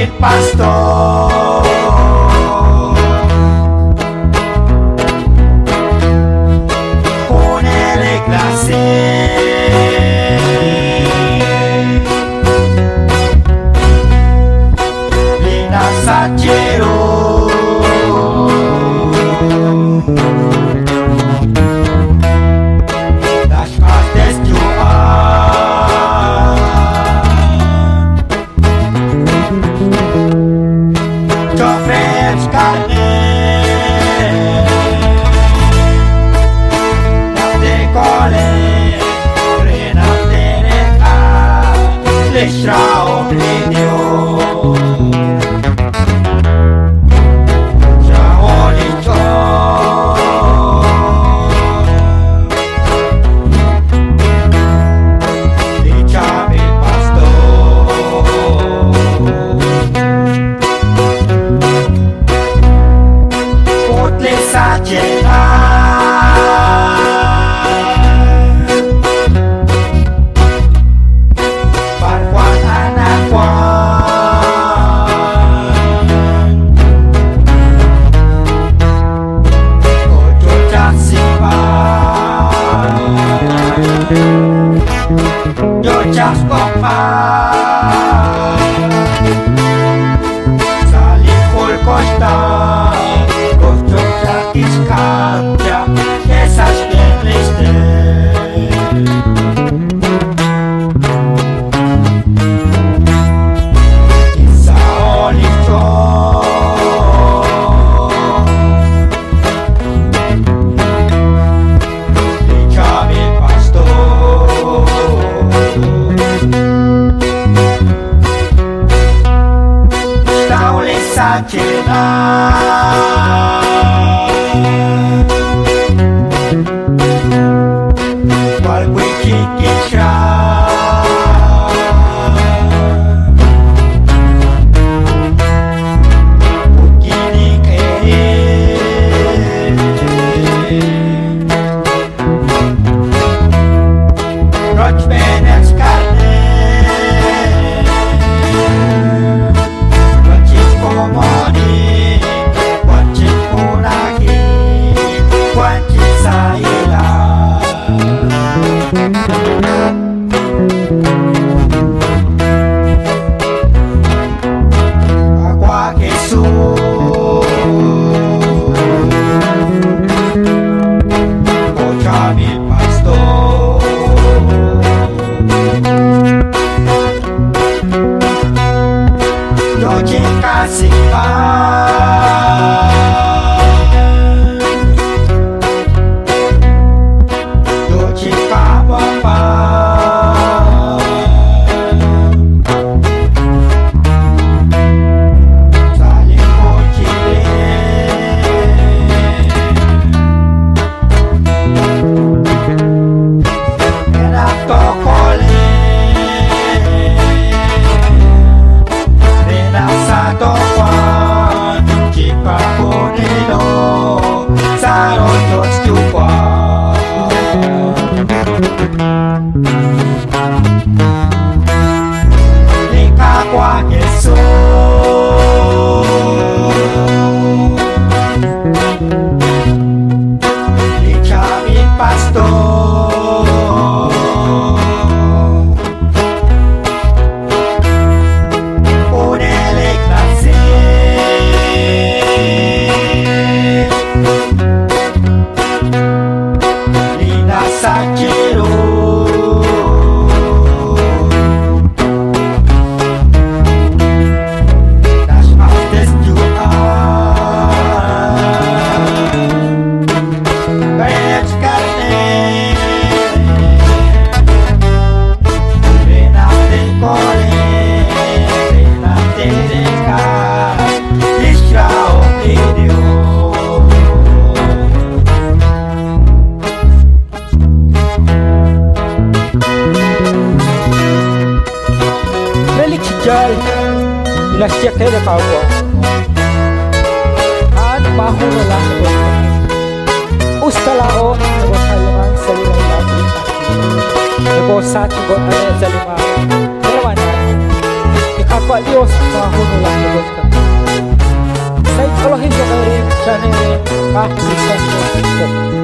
el pastor. Ponele clase. Lina Sachero. Das castes Jofres carne Cole Renatereca L'extraordinario Jaolicho Diciamo il pastore Potle sacerà Yo just got Sali full costa Costo gratis cambia Esas liste Isa olicho Diciamo il Staule sacerà Qualque chicchiccia Puchini che Roch Benes carne Komoni, Wajib Punagi, Wajib Saila. Agua Jesús, Ojami Pastor. Yo kasih Yo cinta Bapa Saling bocile Enak tokole Satu pan jika ponelo sarotos juga Lika kwa Yesus Dicami pastor Sachero Das Mastes juga Banyak carne Renate Cole Renate Reca Extraordinario Jal, ilas siya kayo na kawo. At baho na lang na doon. Ustalao, nagwasalimang sa lilang natin. Nagwasat ko na sa limang. Pero na, ikako Bapak Dios mahunulang lubuskan. Saya Elohim Jabari channel Kah Bisa Show.